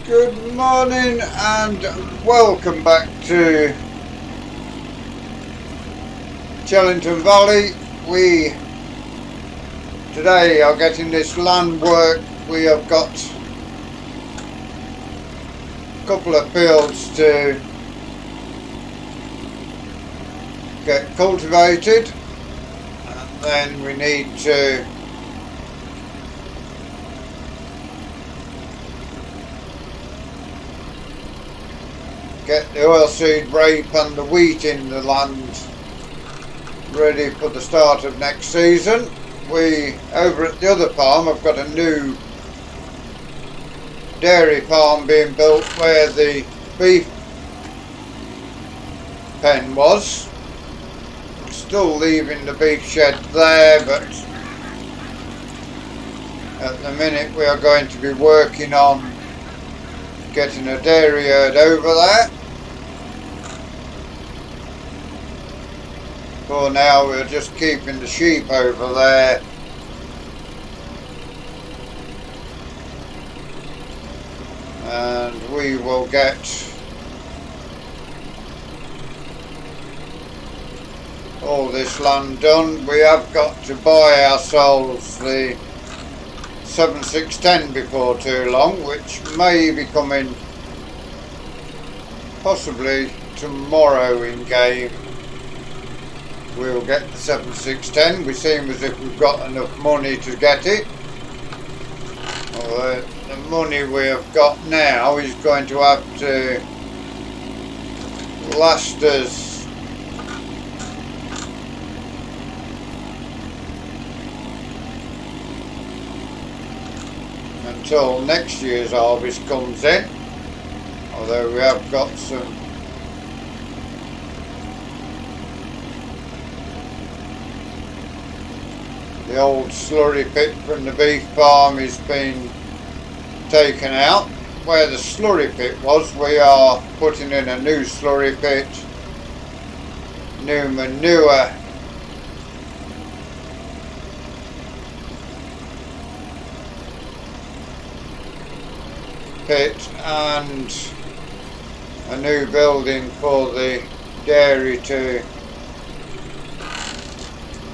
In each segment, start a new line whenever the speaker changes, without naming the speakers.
Good morning and welcome back to Chelington Valley. We today are getting this land work. We have got a couple of fields to get cultivated, and then we need to get the oilseed rape and the wheat in the land ready for the start of next season. We, over at the other farm, have got a new dairy farm being built where the beef pen was. Still leaving the beef shed there, but at the minute we are going to be working on getting a dairy herd over there. For now we're just keeping the sheep over there. And we will get all this land done. We have got to buy ourselves the 7610 before too long, which may be coming possibly tomorrow in game. We'll get the 7610. We seem as if we've got enough money to get it. Although the money we have got now is going to have to last us until next year's harvest comes in. Although we have got some the old slurry pit from the beef farm is being taken out. Where the slurry pit was, we are putting in a new slurry pit, new manure pit, and a new building for the dairy to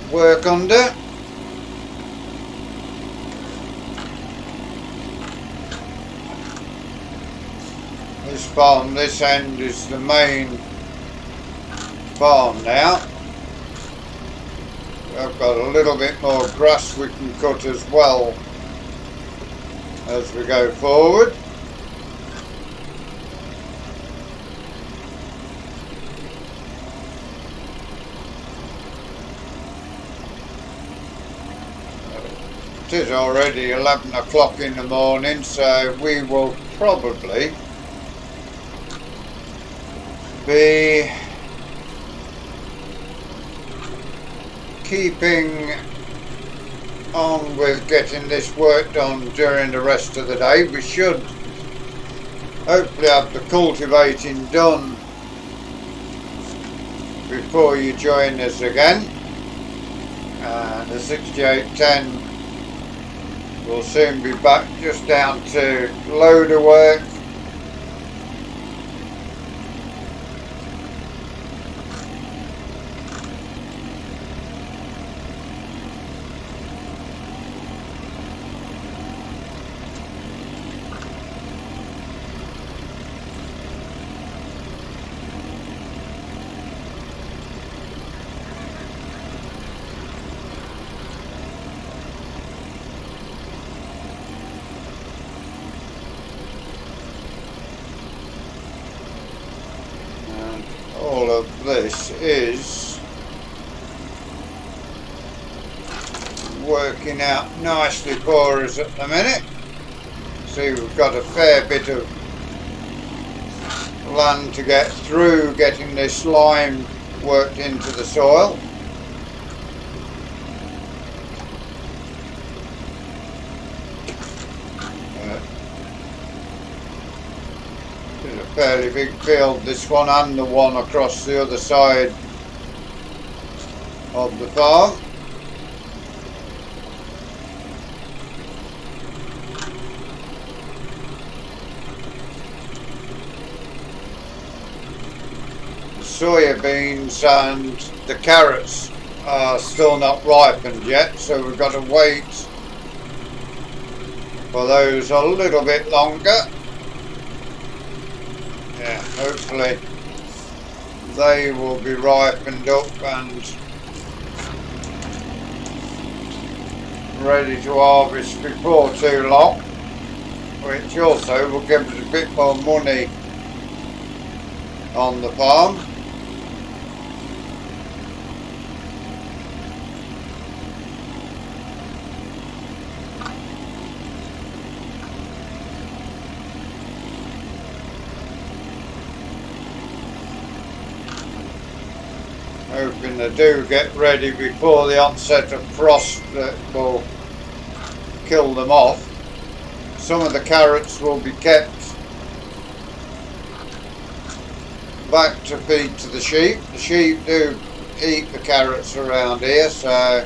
work under. This farm, this end, is the main farm now. I've got a little bit more grass we can cut as well as we go forward. It is already 11 o'clock in the morning, so we will probably be keeping on with getting this work done during the rest of the day. We should hopefully have the cultivating done before you join us again. The 6810 will soon be back, just down to loader work. All of this is working out nicely for us at the minute. See, we've got a fair bit of land to get through getting this lime worked into the soil. It's a fairly big field, this one, and the one across the other side of the farm. soya beans and the carrots are still not ripened yet, so we've got to wait for those a little bit longer. Yeah, hopefully they will be ripened up and ready to harvest before too long, which also will give us a bit more money on the farm. Hoping they do get ready before the onset of frost that will kill them off. Some of the carrots will be kept back to feed to the sheep. The sheep do eat the carrots around here, so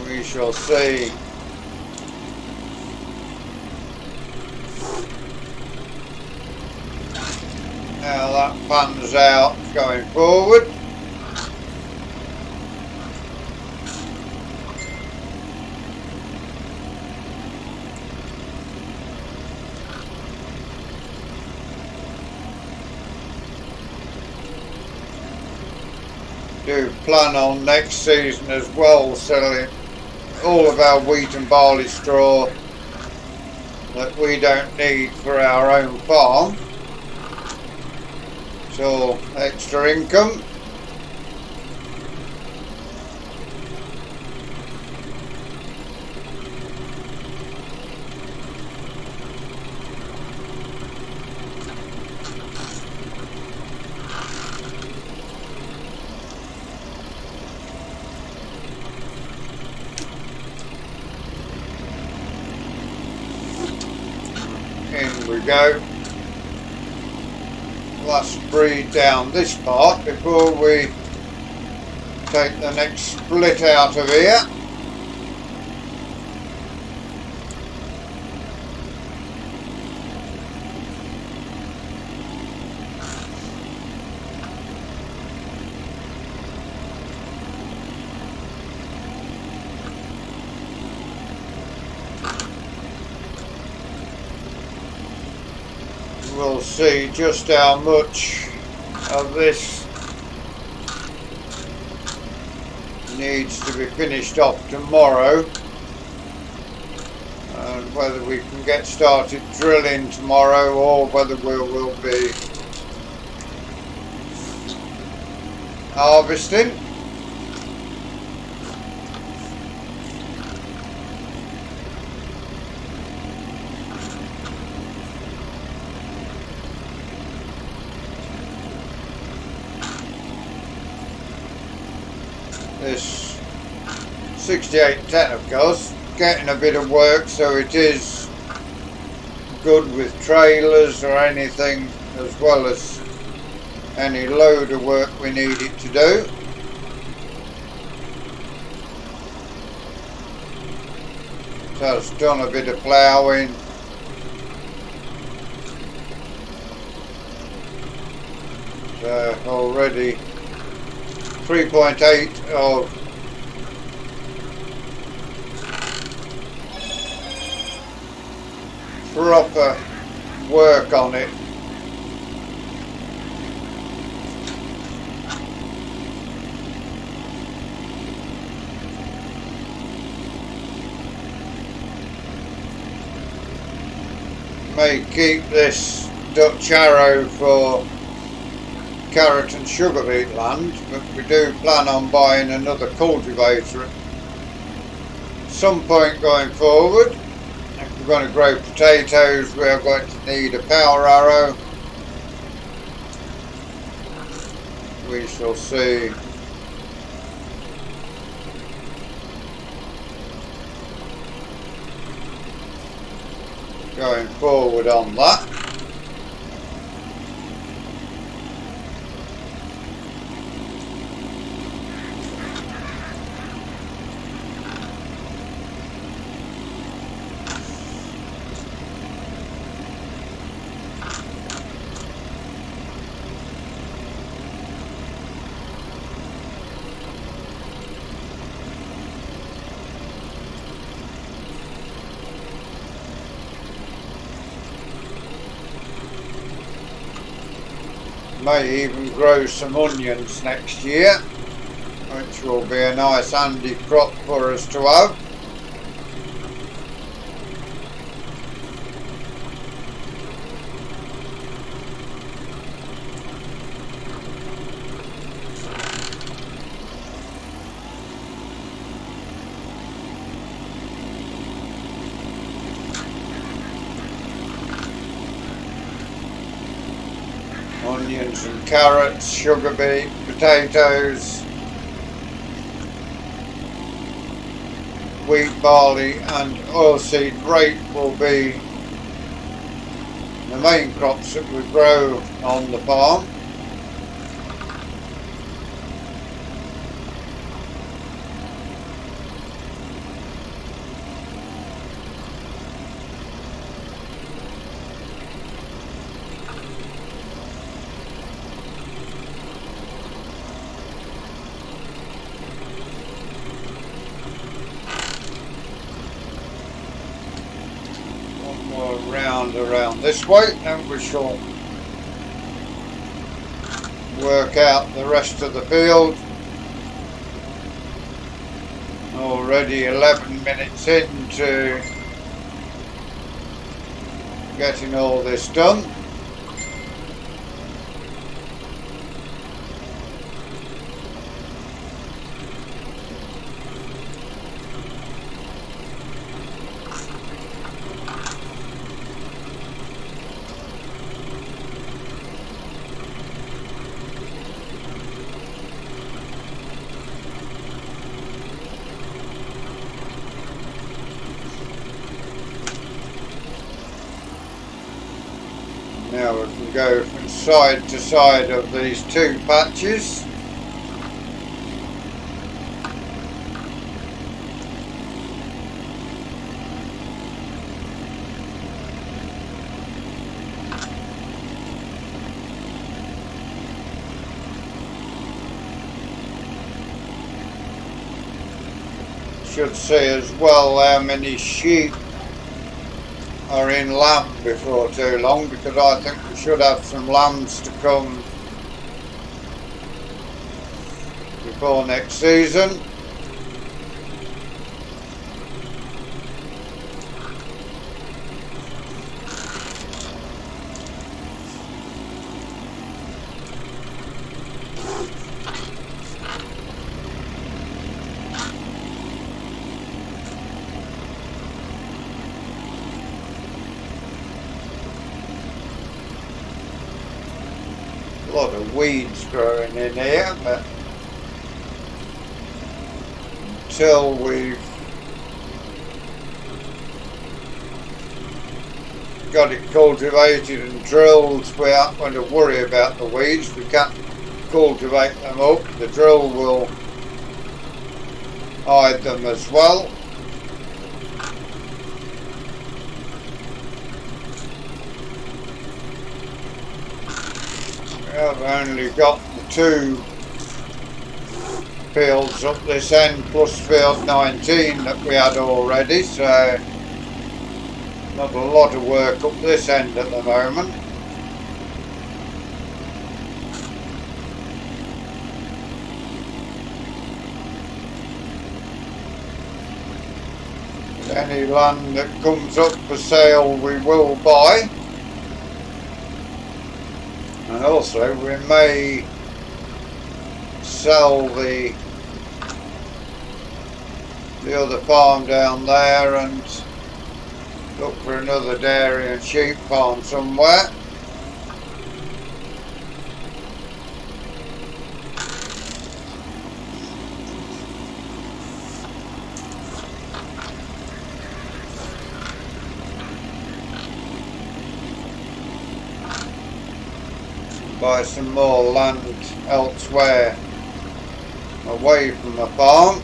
we shall see. How that pans out going forward. Do plan on next season as well selling all of our wheat and barley straw that we don't need for our own farm. So extra income. In we go. Let's breed down this part before we take the next split out of here. We'll see just how much of this needs to be finished off tomorrow and whether we can get started drilling tomorrow or whether we will be harvesting. This 6810 of course getting a bit of work, so it is good with trailers or anything, as well as any loader work we need it to do. It has done a bit of ploughing. So already 3.8 of proper work on it. May keep this Dutch Arrow for carrot and sugar beet land, but we do plan on buying another cultivator at some point going forward. If we're going to grow potatoes, we are going to need a power arrow. We shall see. Going forward on that. May even grow some onions next year, which will be a nice handy crop for us to have. Onions and carrots, sugar beet, potatoes, wheat, barley and oilseed rape will be the main crops that we grow on the farm. Around this way, and we shall work out the rest of the field. Already 11 minutes into getting all this done. Now we can go from side to side of these two patches. Should see as well how many sheep are in lamb before too long, because I think we should have some lambs to come before next season. A lot of weeds growing in here, but until we've got it cultivated and drilled, we aren't going to worry about the weeds. We can't cultivate them up. The drill will hide them as well. I've only got the two fields up this end plus field 19 that we had already, so not a lot of work up this end at the moment. Any land that comes up for sale we will buy. And also we may sell the other farm down there and look for another dairy and sheep farm somewhere. Buy some more land elsewhere away from the farm.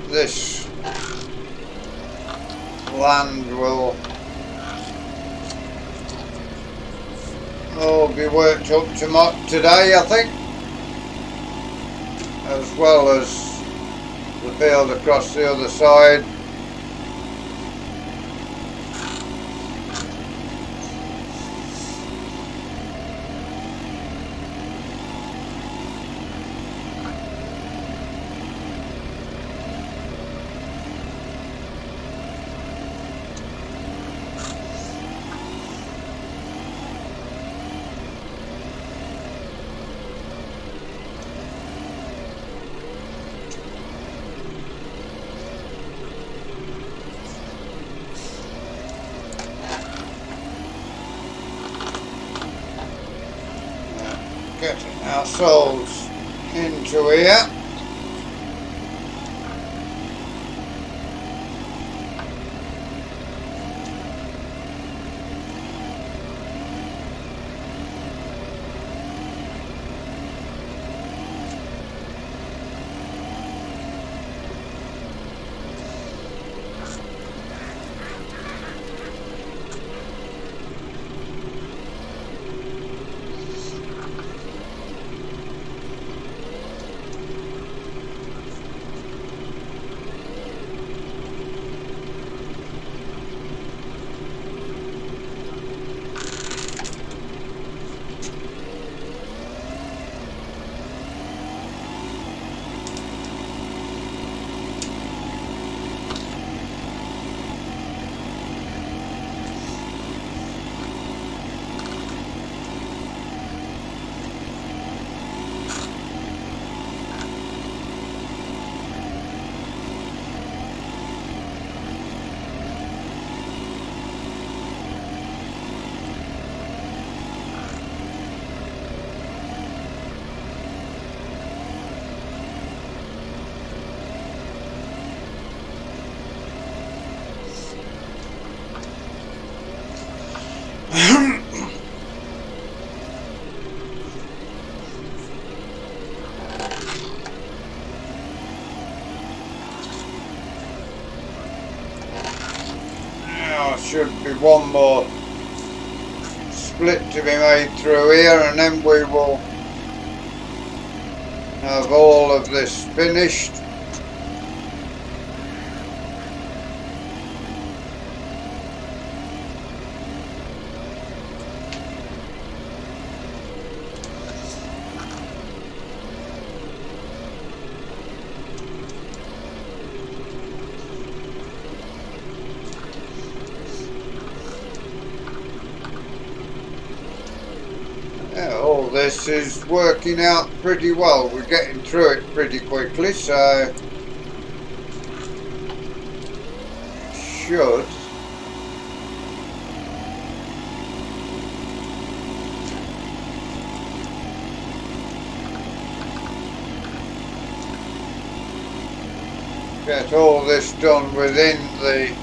this land will all be worked up today, I think, as well as the field across the other side. Getting ourselves into here. Now should be one more split to be made through here, and then we will have all of this finished. Yeah, all this is working out pretty well. We're getting through it pretty quickly, so should get all this done within the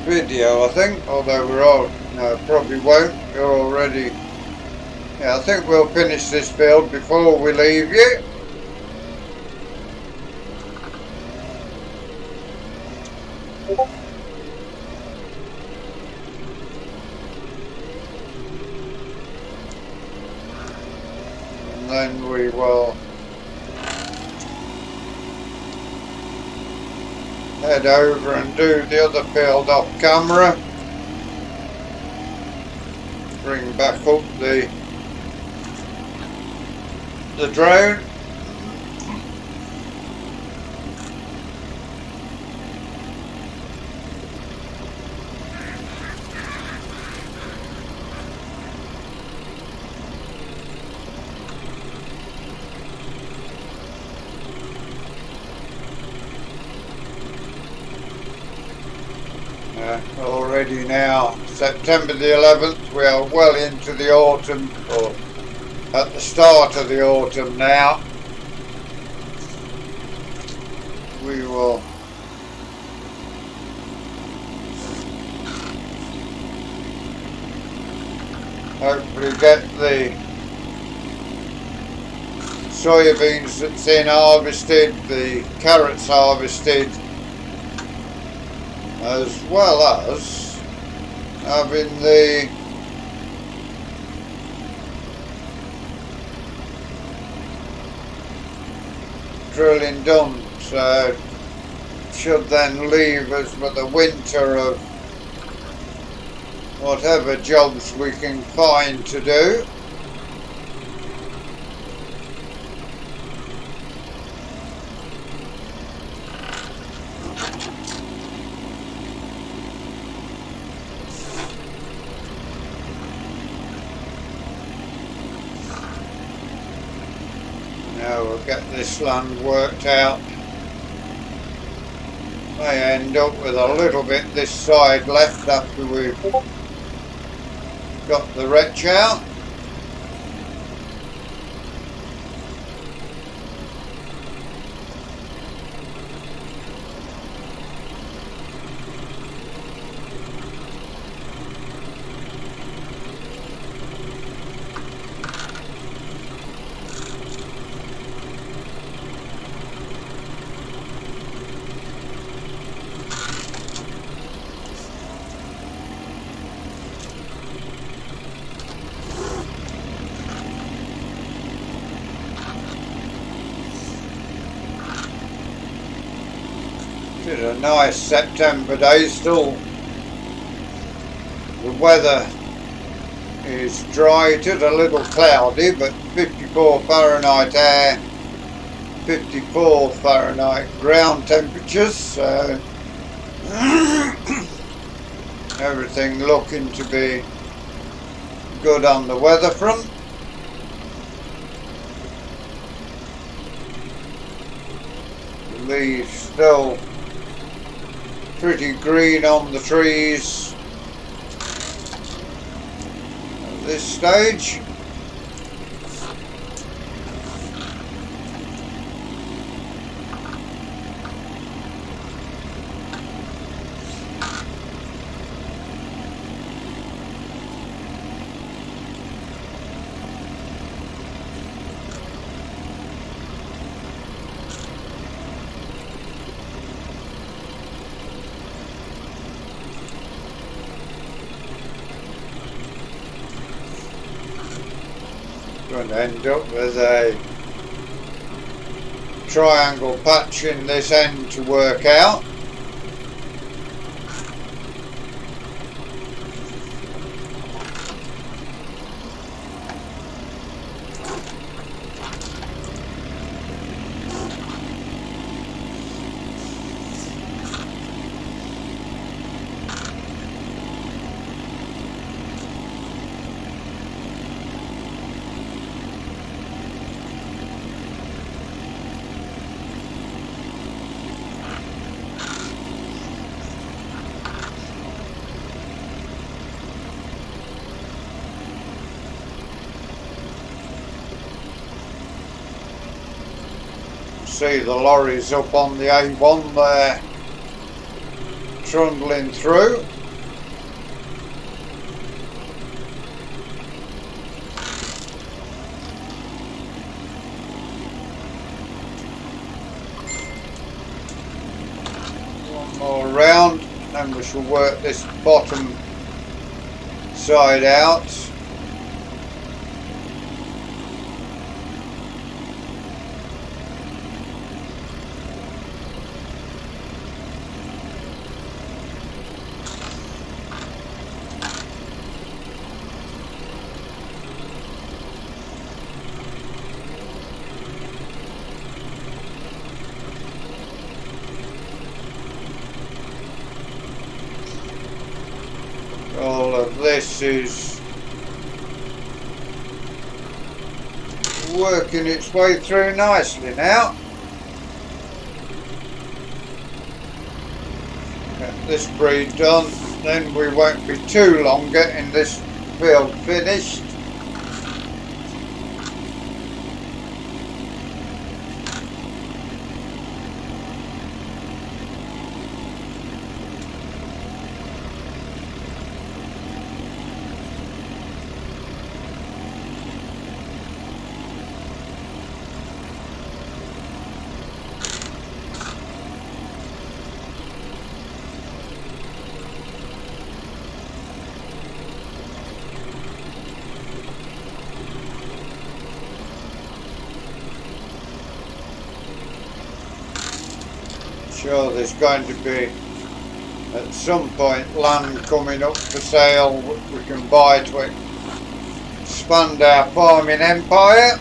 video, I think, although we're all, no, probably won't, we're already, yeah, I think we'll finish this build before we leave you. And then we will head over and do the other field off camera. Bring back up the drone. Already now, September the 11th, we are well into the autumn, or at the start of the autumn now. We will hopefully get the soybeans that's in harvested, the carrots harvested, as well as having the drilling done. So should then leave us with a winter of whatever jobs we can find to do. Now we'll get this land worked out. May end up with a little bit this side left after we've got the wretch out. It's a nice September day still. The weather is dry, it is a little cloudy, but 54 Fahrenheit air, 54 Fahrenheit ground temperatures, so everything looking to be good on the weather front. The leaves still pretty green on the trees at this stage. Going to end up with a triangle patch in this end to work out. See the lorries up on the A1 there trundling through. One more round, then we shall work this bottom side out. All of this is working its way through nicely now. Get this breed done, then we won't be too long getting this field finished. sure there's going to be at some point land coming up for sale we can buy to expand our farming empire.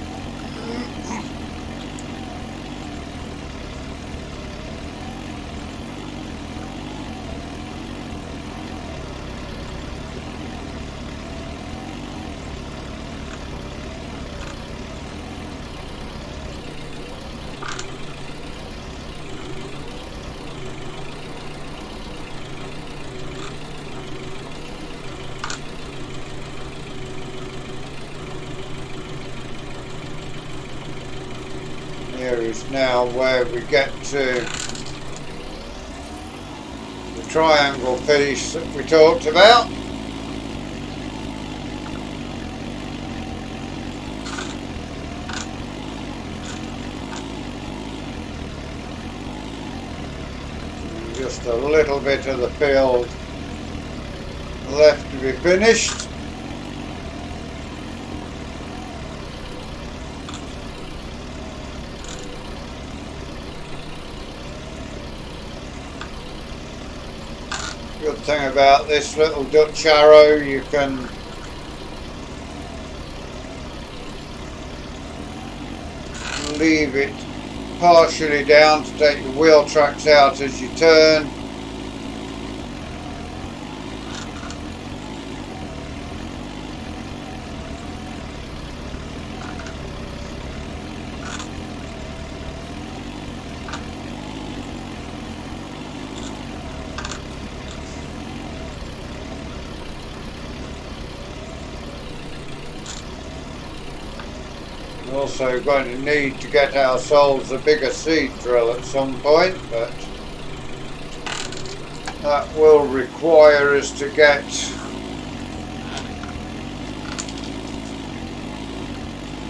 Here is now where we get to the triangle piece that we talked about. And just a little bit of the field left to be finished. Good thing about this little Dutch arrow, you can leave it partially down to take your wheel tracks out as you turn. We're also going to need to get ourselves a bigger seed drill at some point, but that will require us to get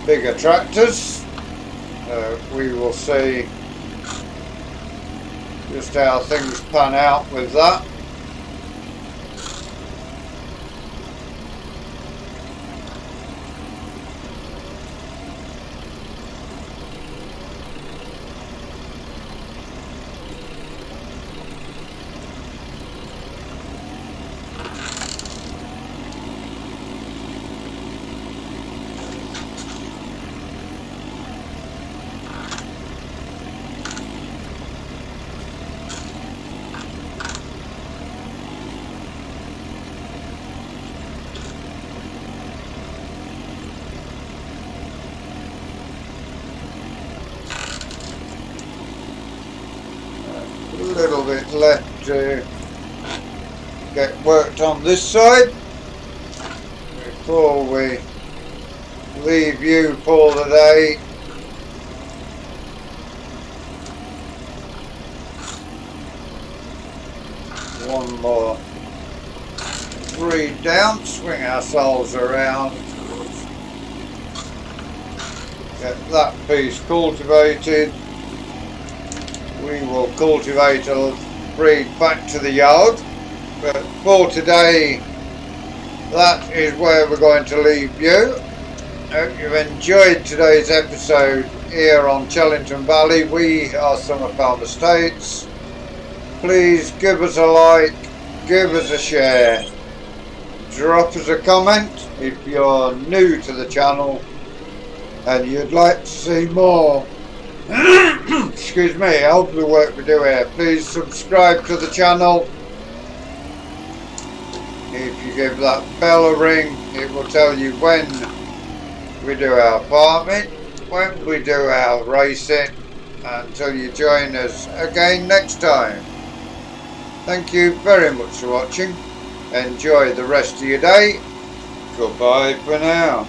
bigger tractors. We will see just how things pan out with that. A little bit left to get worked on this side before we leave you for the day. One more reed down, swing ourselves around, get that piece cultivated. We will cultivate a breed back to the yard, but for today that is where we're going to leave you. Hope you've enjoyed today's episode here on Chelington Valley. We are Summer Farm Estates. Please give us a like, give us a share, drop us a comment if you're new to the channel and you'd like to see more excuse me, of the work we do here. Please subscribe to the channel. If you give that bell a ring, it will tell you when we do our farming, when we do our racing, until you join us again next time. Thank you very much for watching. Enjoy the rest of your day. Goodbye for now.